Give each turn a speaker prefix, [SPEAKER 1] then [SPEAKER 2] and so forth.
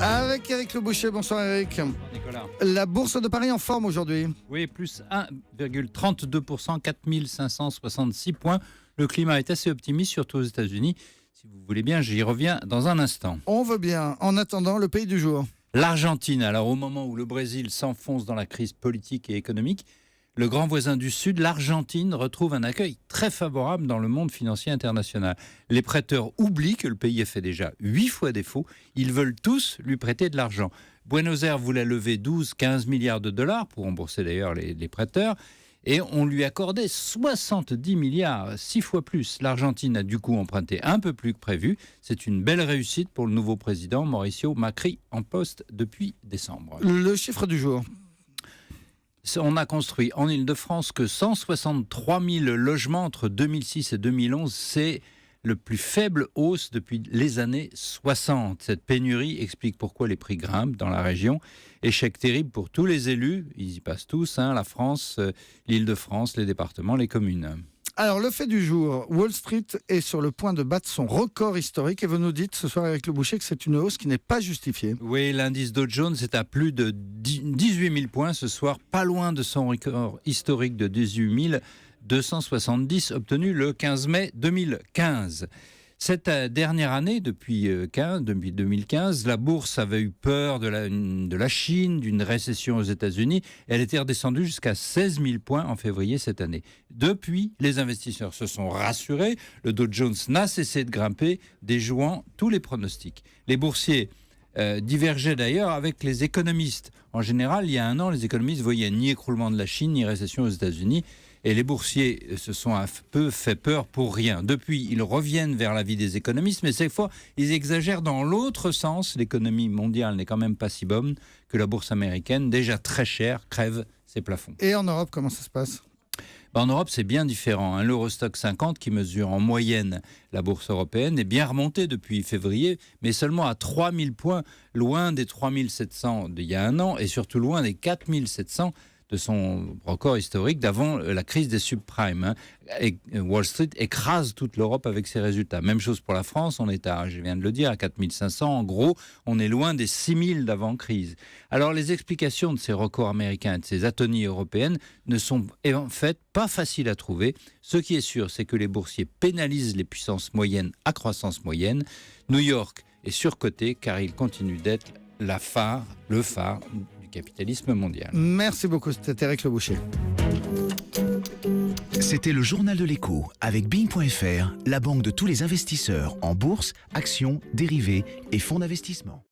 [SPEAKER 1] Avec Éric Le Boucher. Bonsoir Éric.
[SPEAKER 2] Nicolas.
[SPEAKER 1] La bourse de Paris en forme aujourd'hui.
[SPEAKER 2] Oui, plus 1,32%, 4566 points. Le climat est assez optimiste, surtout aux États-Unis. Si vous voulez bien, j'y reviens dans un instant.
[SPEAKER 1] On veut bien. En attendant, le pays du jour.
[SPEAKER 2] L'Argentine, alors au moment où le Brésil s'enfonce dans la crise politique et économique, le grand voisin du Sud, l'Argentine, retrouve un accueil très favorable dans le monde financier international. Les prêteurs oublient que le pays a fait déjà 8 fois défaut. Ils veulent tous lui prêter de l'argent. Buenos Aires voulait lever 12-15 milliards de dollars, pour rembourser d'ailleurs les prêteurs, et on lui accordait 70 milliards, 6 fois plus. L'Argentine a du coup emprunté un peu plus que prévu. C'est une belle réussite pour le nouveau président Mauricio Macri, en poste depuis décembre.
[SPEAKER 1] Le chiffre du jour.
[SPEAKER 2] On a construit en Île-de-France que 163 000 logements entre 2006 et 2011. C'est le plus faible hausse depuis les années 60. Cette pénurie explique pourquoi les prix grimpent dans la région. Échec terrible pour tous les élus. Ils y passent tous, la France, l'Île-de-France, les départements, les communes.
[SPEAKER 1] Alors, le fait du jour, Wall Street est sur le point de battre son record historique et vous nous dites ce soir, Éric Le Boucher, que c'est une hausse qui n'est pas justifiée.
[SPEAKER 2] Oui, l'indice Dow Jones est à plus de 18 000 points ce soir, pas loin de son record historique de 18 270 obtenu le 15 mai 2015. Cette dernière année, depuis 2015, la bourse avait eu peur de la Chine, d'une récession aux États-Unis. Elle était redescendue jusqu'à 16 000 points en février cette année. Depuis, les investisseurs se sont rassurés. Le Dow Jones n'a cessé de grimper, déjouant tous les pronostics. Les boursiers divergeaient d'ailleurs avec les économistes. En général, il y a un an, les économistes voyaient ni écroulement de la Chine, ni récession aux États-Unis. Et les boursiers se sont un peu fait peur pour rien. Depuis, ils reviennent vers l'avis des économistes, mais cette fois, ils exagèrent dans l'autre sens. L'économie mondiale n'est quand même pas si bonne que la bourse américaine, déjà très chère, crève ses plafonds.
[SPEAKER 1] Et en Europe, comment ça se passe ?
[SPEAKER 2] En Europe, c'est bien différent. L'Eurostock 50, qui mesure en moyenne la bourse européenne, est bien remonté depuis février, mais seulement à 3 000 points, loin des 3 700 d'il y a un an, et surtout loin des 4 700 de son record historique d'avant la crise des subprimes. Et Wall Street écrase toute l'Europe avec ses résultats. Même chose pour la France, on est je viens de le dire, à 4 500. En gros, on est loin des 6 000 d'avant-crise. Alors les explications de ces records américains et de ces atonies européennes ne sont en fait pas faciles à trouver. Ce qui est sûr, c'est que les boursiers pénalisent les puissances moyennes à croissance moyenne. New York est surcoté car il continue d'être le phare du capitalisme mondial.
[SPEAKER 1] Merci beaucoup, c'était Éric Le Boucher.
[SPEAKER 3] C'était le journal de l'écho avec Bing.fr, la banque de tous les investisseurs en bourse, actions, dérivés et fonds d'investissement.